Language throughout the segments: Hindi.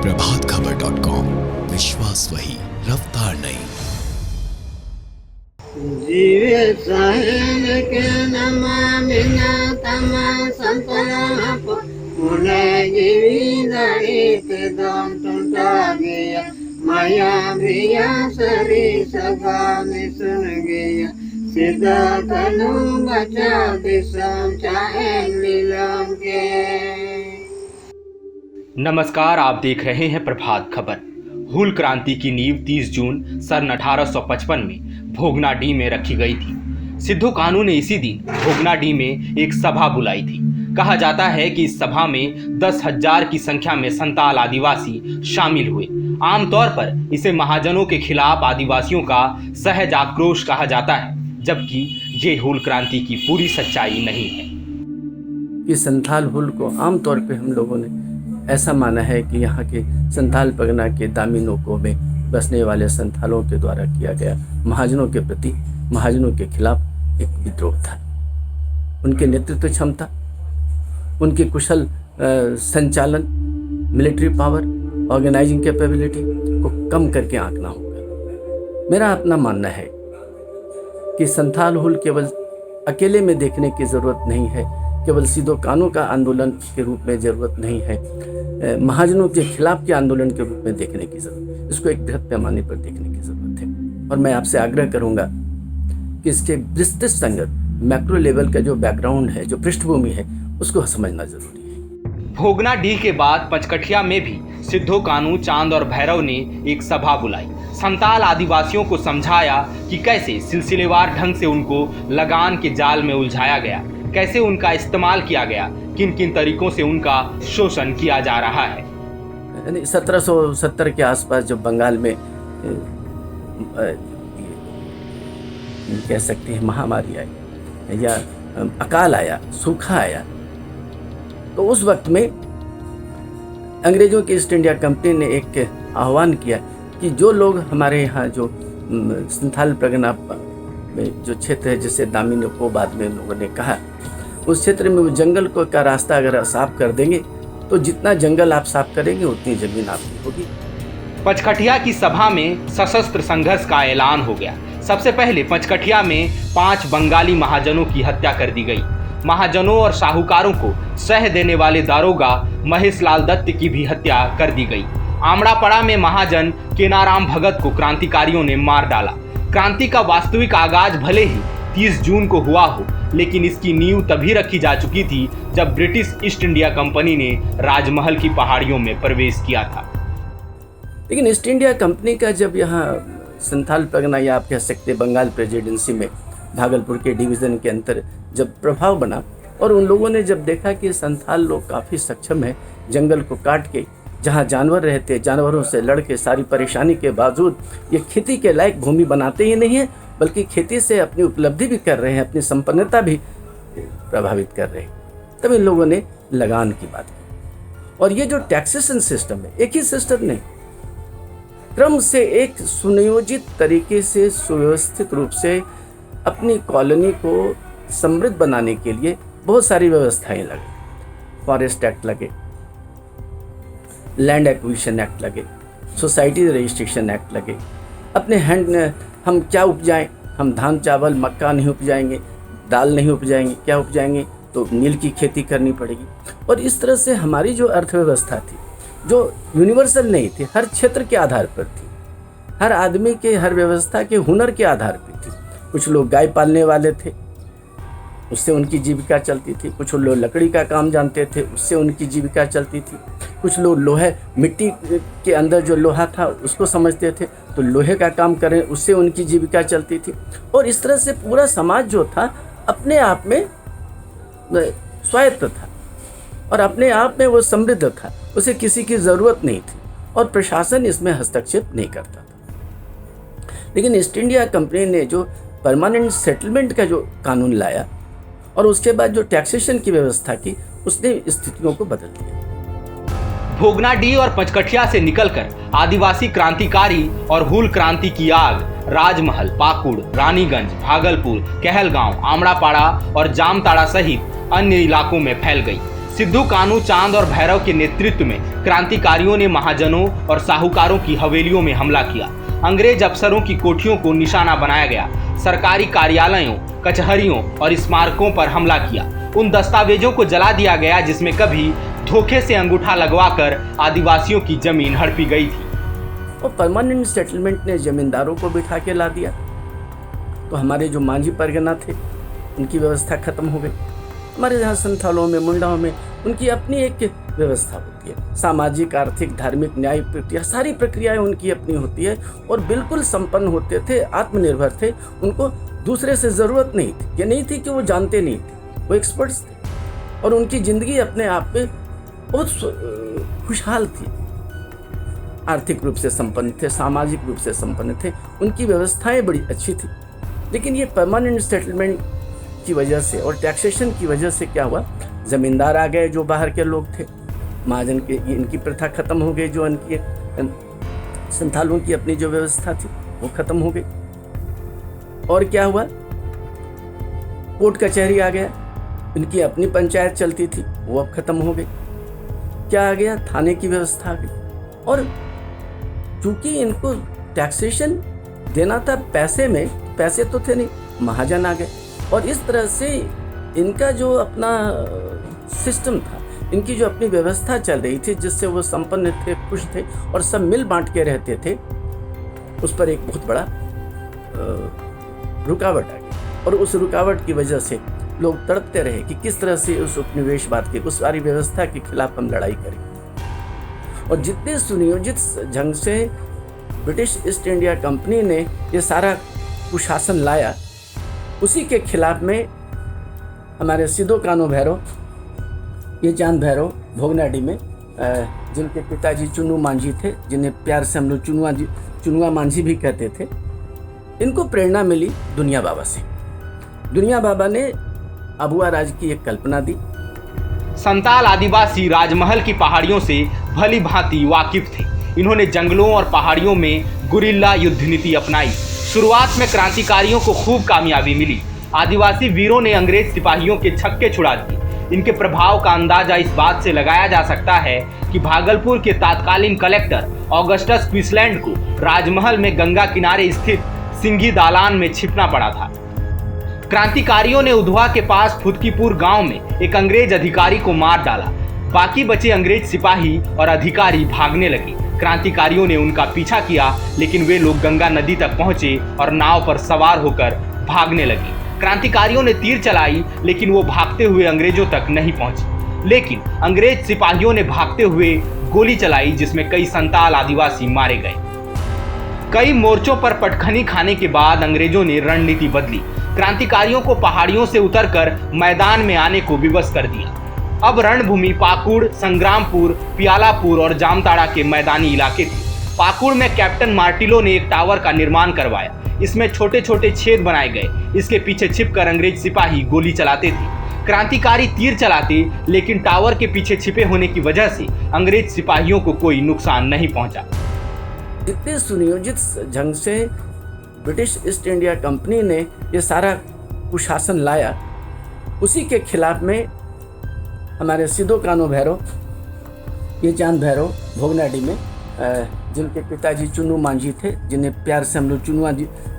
प्रभातखबर.com, विश्वास वही, रफ्तार नहीं। जीवे साहेब के नमामिना तमा संतराप मुने जीवी दड़ी के दम टूटा गया माया भैया सरी सगाने सुन गया सीधा तनु बचा दिशम चाहे लीलम के। नमस्कार, आप देख रहे हैं प्रभात खबर। हूल क्रांति की नींव 30 जून सन 1855 में भोगनाडीह में रखी गई थी। सिद्धू कान्हू ने इसी दिन भोगनाडीह में एक सभा बुलाई थी। कहा जाता है कि इस सभा में 10,000 की संख्या में संताल आदिवासी शामिल हुए। आमतौर पर इसे महाजनों के खिलाफ आदिवासियों का सहज आक्रोश कहा जाता है, जबकि ये हूल क्रांति की पूरी सच्चाई नहीं है। कि संथाल हुल को आमतौर पे हम लोगों ने ऐसा माना है कि यहाँ के संथाल परगना के दामी नोको में बसने वाले संथालों के द्वारा किया गया महाजनों के प्रति, महाजनों के खिलाफ एक विद्रोह था। उनके नेतृत्व क्षमता, उनकी कुशल संचालन, मिलिट्री पावर, ऑर्गेनाइजिंग कैपेबिलिटी को कम करके आंकना होगा। मेरा अपना मानना है कि संथाल हुल केवल अकेले में देखने की ज़रूरत नहीं है, केवल सिद्धू कान्हू का आंदोलन के रूप में ज़रूरत नहीं है, महाजनों के खिलाफ के आंदोलन के रूप में देखने की ज़रूरत है। इसको एक बृहद पैमाने पर देखने की ज़रूरत है। और मैं आपसे आग्रह करूंगा कि इसके विस्तृत संगत मैक्रो लेवल का जो बैकग्राउंड है, जो पृष्ठभूमि है, उसको समझना जरूरी है। भोगनाडीह के बाद पचकठिया में भी सिद्धू कान्हू, चांद और भैरव ने एक सभा बुलाई। संताल आदिवासियों को समझाया कि कैसे सिलसिलेवार ढंग से उनको लगान के जाल में उलझाया गया, कैसे उनका इस्तेमाल किया गया, किन किन तरीकों से उनका शोषण किया जा रहा है। 1770 के आसपास जब बंगाल में कह सकते हैं महामारी आई या अकाल आया, सूखा आया, तो उस वक्त में अंग्रेजों की ईस्ट इंडिया कंपनी ने एक आह्वान किया कि जो लोग हमारे यहाँ जो संथाल परगना में जो क्षेत्र है, जिसे दामी नोको बाद में लोगों ने कहा, उस क्षेत्र में वो जंगल को का रास्ता अगर साफ कर देंगे तो जितना जंगल आप साफ करेंगे उतनी जमीन आपकी होगी। पचकठिया की सभा में सशस्त्र संघर्ष का ऐलान हो गया। सबसे पहले पचकठिया में 5 बंगाली महाजनों की हत्या कर दी गई। महाजनों और साहूकारों को सह देने वाले दारोगा महेश लाल दत्त की भी हत्या कर दी गई। आमड़ापड़ा में महाजन केनाराम भगत को क्रांतिकारियों ने मार डाला। क्रांति का वास्तविक आगाज भले ही 30 जून को हुआ हो, लेकिन इसकी नींव तभी रखी जा चुकी थी जब ब्रिटिश ईस्ट इंडिया कंपनी ने राजमहल की पहाड़ियों में प्रवेश किया था। लेकिन ईस्ट इंडिया कंपनी का जब यहाँ संथाल परगना या आप कह सकते बंगाल प्रेसिडेंसी में भागलपुर के डिवीज़न के अंतर जब प्रभाव बना और उन लोगों ने जब देखा कि संथाल लोग काफ़ी सक्षम है, जंगल को काट के जहाँ जानवर रहते, जानवरों से लड़ के सारी परेशानी के बावजूद ये खेती के लायक भूमि बनाते ही नहीं है, बल्कि खेती से अपनी उपलब्धि भी कर रहे हैं, अपनी संपन्नता भी प्रभावित कर रहे हैं, तब इन लोगों ने लगान की बात की। और ये जो टैक्सेशन सिस्टम है, एक ही सिस्टम नहीं, क्रम से एक सुनियोजित तरीके से सुव्यवस्थित रूप से अपनी कॉलोनी को समृद्ध बनाने के लिए बहुत सारी व्यवस्थाएं लगे। फॉरेस्ट एक्ट लगे, लैंड एक्विजिशन एक्ट लगे, सोसाइटी रजिस्ट्रेशन एक्ट लगे। अपने हैंड हम क्या उपजाएं, हम धान चावल मक्का नहीं उपजाएंगे, दाल नहीं उपजाएंगे, क्या उपजाएंगे, तो नील की खेती करनी पड़ेगी। और इस तरह से हमारी जो अर्थव्यवस्था थी, जो यूनिवर्सल नहीं थी, हर क्षेत्र के आधार पर थी, हर आदमी के, हर व्यवस्था के हुनर के आधार पर थी। कुछ लोग गाय पालने वाले थे, उससे उनकी जीविका चलती थी। कुछ लोग लकड़ी का काम जानते थे, उससे उनकी जीविका चलती थी। कुछ लोग लोहे, मिट्टी के अंदर जो लोहा था उसको समझते थे, तो लोहे का काम करें, उससे उनकी जीविका चलती थी। और इस तरह से पूरा समाज जो था अपने आप में स्वायत्त था और अपने आप में वो समृद्ध था, उसे किसी की ज़रूरत नहीं थी और प्रशासन इसमें हस्तक्षेप नहीं करता था। लेकिन ईस्ट इंडिया कंपनी ने जो परमानेंट सेटलमेंट का जो कानून लाया और उसके बाद जो टैक्सेशन की व्यवस्था की, उसने स्थितियों को बदल दिया। भोगनाडीह और पचकठिया से निकलकर आदिवासी क्रांतिकारी और हूल क्रांति की आग राजमहल, पाकुड़, रानीगंज, भागलपुर, कहलगांव, आमड़ापाड़ा और जामताड़ा सहित अन्य इलाकों में फैल गई। सिद्धू कान्हू, चांद और भैरव के नेतृत्व में क्रांतिकारियों ने महाजनों और साहूकारों की हवेलियों में हमला किया। अंग्रेज अफसरों की कोठियों को निशाना बनाया गया। सरकारी कार्यालयों, कचहरियों और स्मारकों पर हमला किया। उन दस्तावेजों को जला दिया गया जिसमें कभी धोखे से अंगूठा लगवाकर आदिवासियों की जमीन हड़पी गई थी। और परमानेंट सेटलमेंट ने जमींदारों को बिठा के ला दिया, तो हमारे जो मांझी परगना थे उनकी व्यवस्था खत्म हो गई। हमारे यहाँ संथालों में, मुंडाओं में उनकी अपनी एक व्यवस्था होती है। सामाजिक, आर्थिक, धार्मिक, न्यायिक प्रक्रिया, सारी प्रक्रियाएं उनकी अपनी होती है और बिल्कुल संपन्न होते थे, आत्मनिर्भर थे। उनको दूसरे से ज़रूरत नहीं थी। ये नहीं थी कि वो जानते नहीं थे, वो एक्सपर्ट्स थे और उनकी ज़िंदगी अपने आप में बहुत खुशहाल थी। आर्थिक रूप से संपन्न थे, सामाजिक रूप से संपन्न थे, उनकी व्यवस्थाएं बड़ी अच्छी थी। लेकिन ये परमानेंट सेटलमेंट की वजह से और टैक्सेशन की वजह से क्या हुआ, ज़मींदार आ गए जो बाहर के लोग थे, महाजन के इनकी प्रथा खत्म हो गई, जो इनकी संथालों की अपनी जो व्यवस्था थी वो खत्म हो गई। और क्या हुआ, कोर्ट कचहरी आ गया, इनकी अपनी पंचायत चलती थी वो अब खत्म हो गई। क्या आ गया, थाने की व्यवस्था आ गई। और चूंकि इनको टैक्सेशन देना था पैसे में, पैसे तो थे नहीं, महाजन आ गए और इस तरह से इनका जो अपना सिस्टम था, इनकी जो अपनी व्यवस्था चल रही थी जिससे वो संपन्न थे, खुश थे और सब मिल बांट के रहते थे, उस पर एक बहुत बड़ा रुकावट आ गई। और उस रुकावट की वजह से लोग तड़पते रहे कि किस तरह से उस उपनिवेशवाद के, उस सारी व्यवस्था के खिलाफ हम लड़ाई करें। और जितने सुनियोजित ढंग से ब्रिटिश ईस्ट इंडिया कंपनी ने ये सारा कुशासन लाया, उसी के खिलाफ में हमारे सिद्धू कान्हू भैरव, ये चांद भैरव भोगनाडी में, जिनके पिताजी चुनू मांझी थे, जिन्हें प्यार से हम लोग चुनुआ मांझी भी कहते थे, इनको प्रेरणा मिली दुनिया बाबा से। दुनिया बाबा ने अबुआ राज की एक कल्पना दी। संताल आदिवासी राजमहल की पहाड़ियों से भली भांति वाकिफ थे। इन्होंने जंगलों और पहाड़ियों में गुरिल्ला युद्ध नीति अपनाई। शुरुआत में क्रांतिकारियों को खूब कामयाबी मिली। आदिवासी वीरों ने अंग्रेज सिपाहियों के छक्के छुड़ा दिए। इनके प्रभाव का अंदाजा इस बात से लगाया जा सकता है कि भागलपुर के तत्कालीन कलेक्टर ऑगस्टस क्विसलैंड को राजमहल में गंगा किनारे स्थित सिंघी दालान में छिपना पड़ा था। क्रांतिकारियों ने उधवा के पास फुदकीपुर गांव में एक अंग्रेज अधिकारी को मार डाला। बाकी बचे अंग्रेज सिपाही और अधिकारी भागने लगे। क्रांतिकारियों ने उनका पीछा किया, लेकिन वे लोग गंगा नदी तक पहुंचे और नाव पर सवार होकर भागने लगे। क्रांतिकारियों ने तीर चलाई, लेकिन वो भागते हुए अंग्रेजों तक नहीं पहुंचे। लेकिन अंग्रेज सिपाहियों ने भागते हुए गोली चलाई, जिसमें कई संताल आदिवासी मारे गए। कई मोर्चों पर पटखनी खाने के बाद अंग्रेजों ने रणनीति बदली। क्रांतिकारियों को पहाड़ियों से उतरकर मैदान में आने को विवश कर दिया। अब रणभूमि पाकुड़, संग्रामपुर, पियालापुर और जामताड़ा के मैदानी इलाके थे। पाकुड़ में कैप्टन मार्टिलो ने एक टावर का निर्माण करवाया। इसमें छोटे छोटे छेद बनाए गए। इसके पीछे छिपकर अंग्रेज सिपाही गोली चलाते थे। क्रांतिकारी तीर चलाते, लेकिन टावर के पीछे छिपे होने की वजह से अंग्रेज सिपाहियों को कोई नुकसान नहीं पहुंचा। इतने सुनियोजित ढंग से ब्रिटिश ईस्ट इंडिया कंपनी ने ये सारा कुशासन लाया, उसी के खिलाफ में हमारे सिद्धू कान्हू भैरव, ये चांद भैरव भोगनाडी में, जिनके पिताजी चुनू मांझी थे, जिन्हें प्यार से हम लोग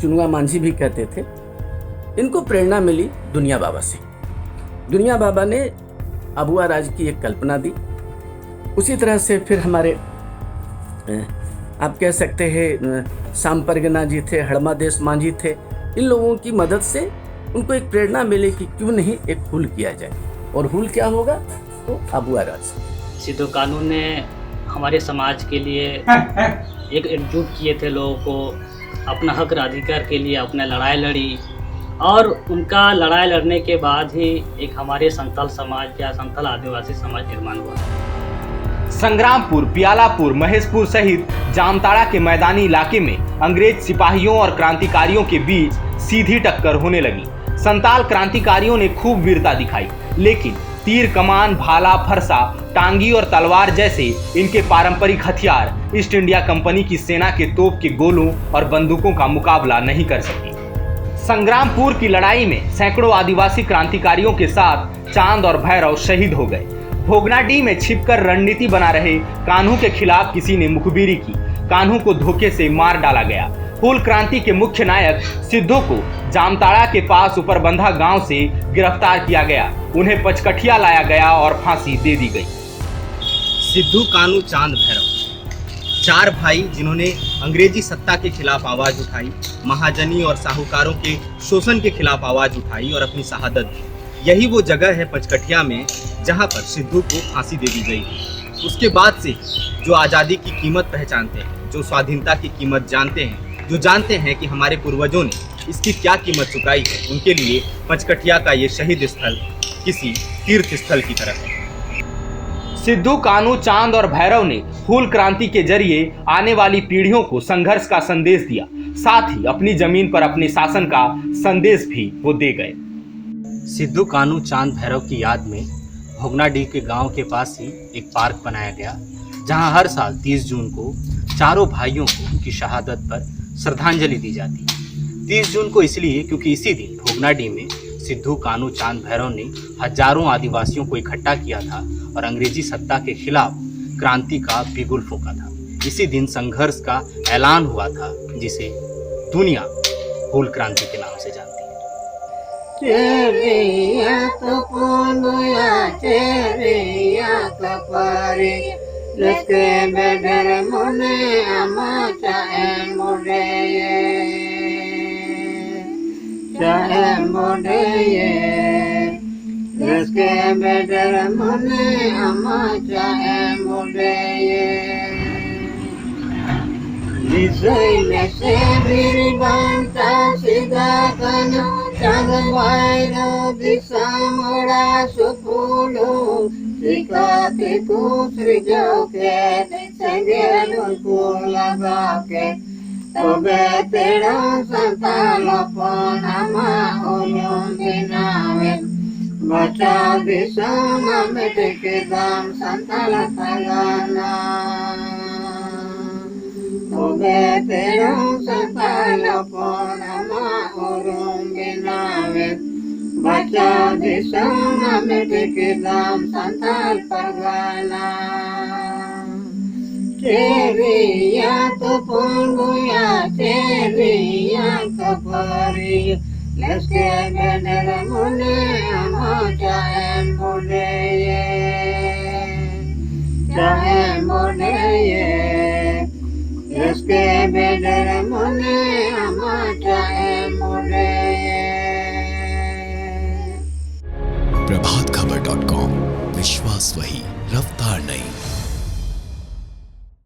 चुनुआ मांझी भी कहते थे, इनको प्रेरणा मिली दुनिया बाबा से। दुनिया बाबा ने अबुआ राज की एक कल्पना दी। उसी तरह से फिर हमारे आप कह सकते हैं साम परगना जी थे, हड़मा देश मांझी थे, इन लोगों की मदद से उनको एक प्रेरणा मिली कि क्यों नहीं एक हुल किया जाए। और हुल क्या होगा, तो अबुआ राज। सिद्धू कान्हू ने हमारे समाज के लिए एक एकजुट किए थे लोगों को, अपना हक अधिकार के लिए अपना लड़ाई लड़ी और उनका लड़ाई लड़ने के बाद ही एक हमारे संथाल समाज या संथाल आदिवासी समाज निर्माण हुआ। संग्रामपुर, पियालापुर, महेशपुर सहित जामताड़ा के मैदानी इलाके में अंग्रेज सिपाहियों और क्रांतिकारियों के बीच सीधी टक्कर होने लगी। संताल क्रांतिकारियों ने खूब वीरता दिखाई, लेकिन तीर कमान, भाला, फरसा, टांगी और तलवार जैसे इनके पारंपरिक हथियार ईस्ट इंडिया कंपनी की सेना के तोप के गोलों और बंदूकों का मुकाबला नहीं कर सके। संग्रामपुर की लड़ाई में सैकड़ों आदिवासी क्रांतिकारियों के साथ चांद और भैरव शहीद हो गए। भोगनाडीह में छिपकर रणनीति बना रहे कान्हू के खिलाफ किसी ने मुखबिरी की। कान्हू को धोखे से मार डाला गया। हूल क्रांति के मुख्य नायक सिद्धू को जामताड़ा के पास उपरबंधा गांव से गिरफ्तार किया गया। उन्हें पचकठिया लाया गया और फांसी दे दी गई। सिद्धू, कान्हू, चांद, भैरव, चार भाई जिन्होंने अंग्रेजी सत्ता के खिलाफ आवाज उठाई, महाजनी और साहूकारों के शोषण के खिलाफ आवाज उठाई और अपनी शहादत दी। यही वो जगह है पचकठिया में जहां पर सिद्धू को फांसी दे दी गई। उसके बाद से जो आज़ादी की कीमत पहचानते हैं, जो स्वाधीनता की कीमत जानते हैं, जो जानते हैं कि हमारे पूर्वजों ने इसकी क्या कीमत चुकाई है, उनके लिए पचकठिया का ये शहीद स्थल किसी तीर्थ स्थल की तरह है। सिद्धू, कान्हू, चांद और भैरव ने हूल क्रांति के जरिए आने वाली पीढ़ियों को संघर्ष का संदेश दिया। साथ ही अपनी जमीन पर अपने शासन का संदेश भी वो दे गए। सिद्धू, कान्हू, चांद, भैरव की याद में भोगनाडीह के गांव के पास ही एक पार्क बनाया गया, जहां हर साल 30 जून को चारों भाइयों को उनकी शहादत पर श्रद्धांजलि दी जाती है। 30 जून को इसलिए क्योंकि इसी दिन भोगनाडीह में सिद्धू, कान्हू, चांद, भैरव ने हजारों आदिवासियों को इकट्ठा किया था और अंग्रेजी सत्ता के खिलाफ क्रांति का बिगुल फूंका था। इसी दिन संघर्ष का ऐलान हुआ था, जिसे दुनिया हूल क्रांति के नाम से जानती है। चेरिया कपुनुया चेरिया कपारी लस्के बेडर मुने अमा चाहे मुडे लस्के बेडर मुने अमा चाहे मुडे Lisai se biri banta sida kana chang vairo disamara supulu sikati ku srijoke sangelu kulagake tobe tera santalo ponama oyum dinave baca disama meteke dam santala tagana Tobe terang sapala ponama urung binawet baca disama medikidam santal pargana Ceriya tupungguya ceriya kapari leske bener mune amacaen budeye caen budeye Leske bedar mune amacae mune प्रभातखबर.com, विश्वास वही, रफ्तार नहीं।